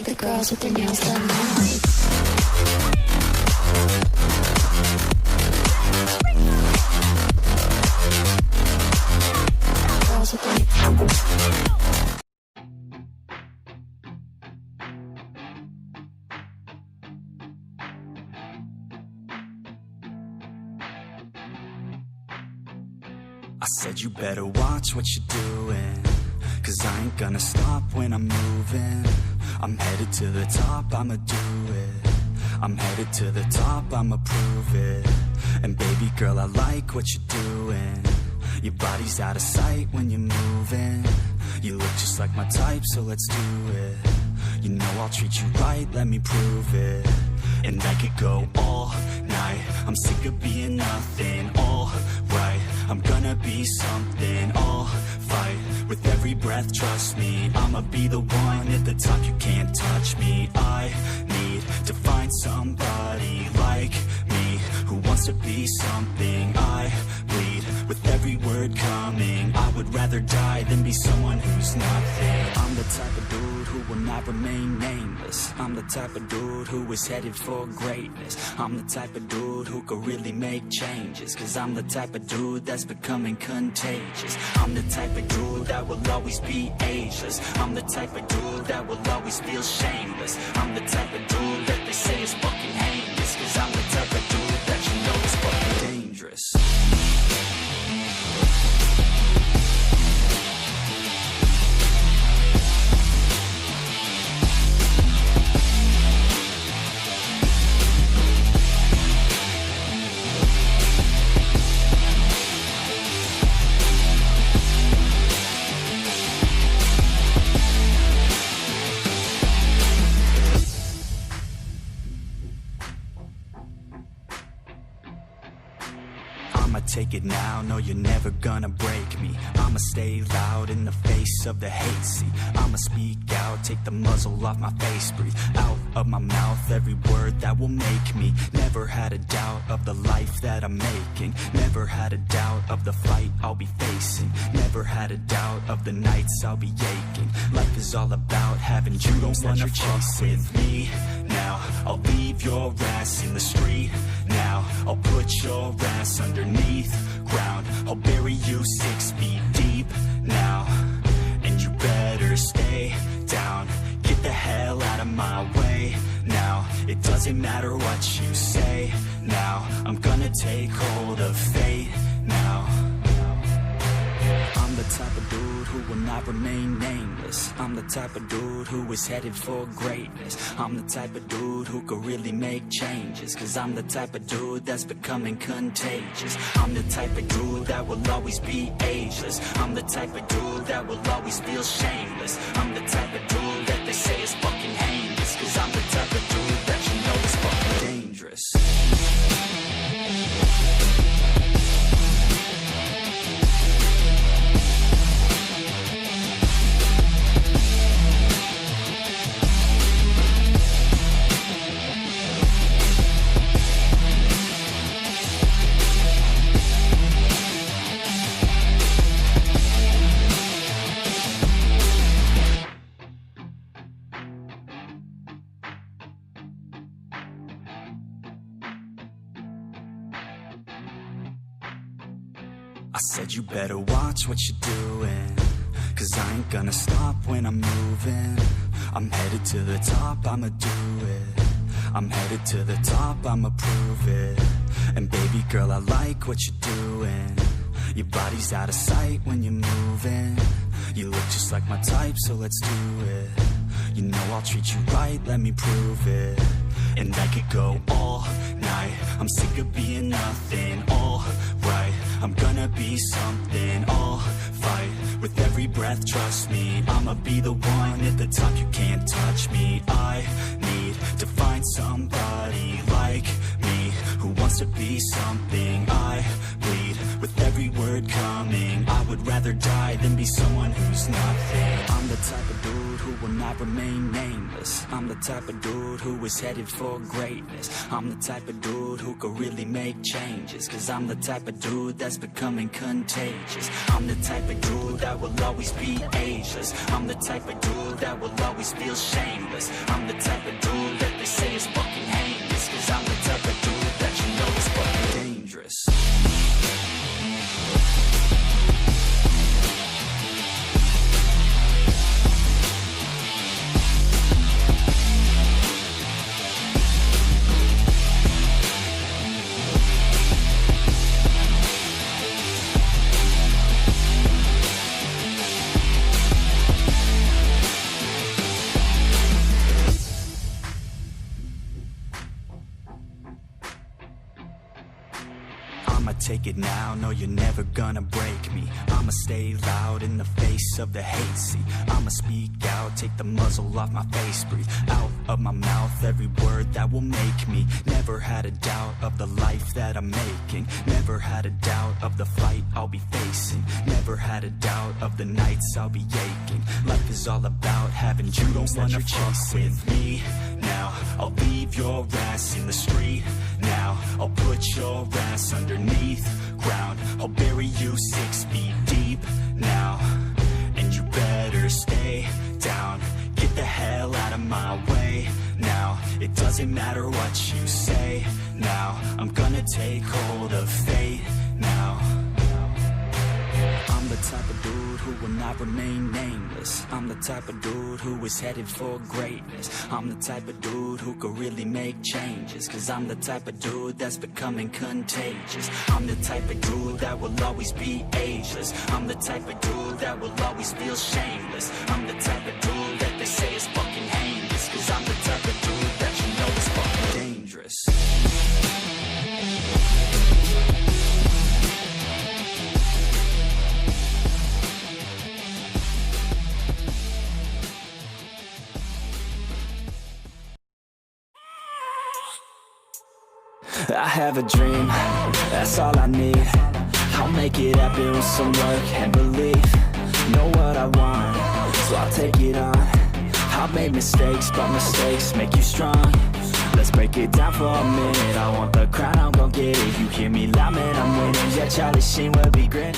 the girls with their nails done now. Girls with their I said you better watch what you're doing, 'cause I ain't gonna stop when I'm moving. I'm headed to the top, I'ma do it. I'm headed to the top, I'ma prove it. And baby girl, I like what you're doing. Your body's out of sight when you're moving. You look just like my type, so let's do it. You know I'll treat you right, let me prove it. And I could go all night, I'm sick of being nothing. All right, I'm gonna be something. I'll fight with every breath, trust me. I'ma be the one at the top, you can't touch me. I need to find somebody like me, who wants to be something. I bleed with every word coming. I would rather die than be someone who's nothing. I'm the type of dude who will not remain nameless. I'm the type of dude who is headed for greatness. I'm the type of dude who could really make changes, 'cause I'm the type of dude that's becoming contagious. I'm the type of dude that will always be ageless. I'm the type of dude that will always feel shameless. I'm the type of dude that they say is fucking heinous, 'cause I'm the type of dude that you know is fucking dangerous. I'ma take it now, no you're never gonna break me. I'ma stay loud in the face of the hate, see. I'ma speak out, take the muzzle off my face. Breathe out of my mouth every word that will make me. Never had a doubt of the life that I'm making. Never had a doubt of the fight I'll be facing. Never had a doubt of the nights I'll be aching. Life is all about having dreams that you're chasing. With me now, I'll leave your ass in the street. Now, I'll put your ass underneath ground. I'll bury you 6 feet deep now. And you better stay down. Get the hell out of my way now. It doesn't matter what you say now. I'm gonna take hold of fate now. I'm the type of dude who will not remain nameless. I'm the type of dude who is headed for greatness. I'm the type of dude who could really make changes, 'cause I'm the type of dude that's becoming contagious. I'm the type of dude that will always be ageless. I'm the type of dude that will always feel shameless. I'm the type of dude that they say is fucking heinous, 'cause I'm the type of dude that you know is fucking dangerous. I said you better watch what you're doing, 'cause I ain't gonna stop when I'm moving. I'm headed to the top, I'ma do it. I'm headed to the top, I'ma prove it. And baby girl, I like what you're doing. Your body's out of sight when you're moving. You look just like my type, so let's do it. You know I'll treat you right, let me prove it. And I could go all night, I'm sick of being nothing. All right, I'm gonna be something. I'll fight with every breath, trust me. I'ma be the one at the top, you can't touch me. I need to find somebody like me, who who wants to be something. I bleed with every word coming. I would rather die than be someone who's nothing. I'm the type of dude who will not remain nameless. I'm the type of dude who is headed for greatness. I'm the type of dude who could really make changes, cause I'm the type of dude that's becoming contagious. I'm the type of dude that will always be ageless. I'm the type of dude that will always feel shameless. I'm the type of dude that they say is fucking heinous, cause I'm the type of dude that you know is fucking dangerous. I'ma take it now, no you're never gonna break me. I'ma stay loud in the face of the hate, see I'ma speak out, take the muzzle off my face, breathe out of my mouth every word that will make me. Never had a doubt of the life that I'm making. Never had a doubt of the fight I'll be facing. Never had a doubt of the nights I'll be aching. Life is all about having dreams that you're chasing. With me now, I'll leave your ass in the street now. I'll put your ass underneath ground. I'll bury you 6 feet deep now, and you better stay down. Get the hell out of my way now. It doesn't matter what you say now. I'm gonna take hold of fate now. I'm the type of dude who will not remain nameless. I'm the type of dude who is headed for greatness. I'm the type of dude who could really make changes, cause I'm the type of dude that's becoming contagious. I'm the type of dude that will always be ageless. I'm the type of dude that will always feel shameless. I'm the type of dude that they say is fucking heinous, cause I'm the type of dude that you know is fucking dangerous. I have a dream, that's all I need. I'll make it happen with some work and belief. Know what I want, so I'll take it on. I've made mistakes, but mistakes make you strong. Let's break it down for a minute. I want the crown, I'm gon' get it. You hear me loud, man, I'm winning. Yeah, Charlie Sheen will be grinning.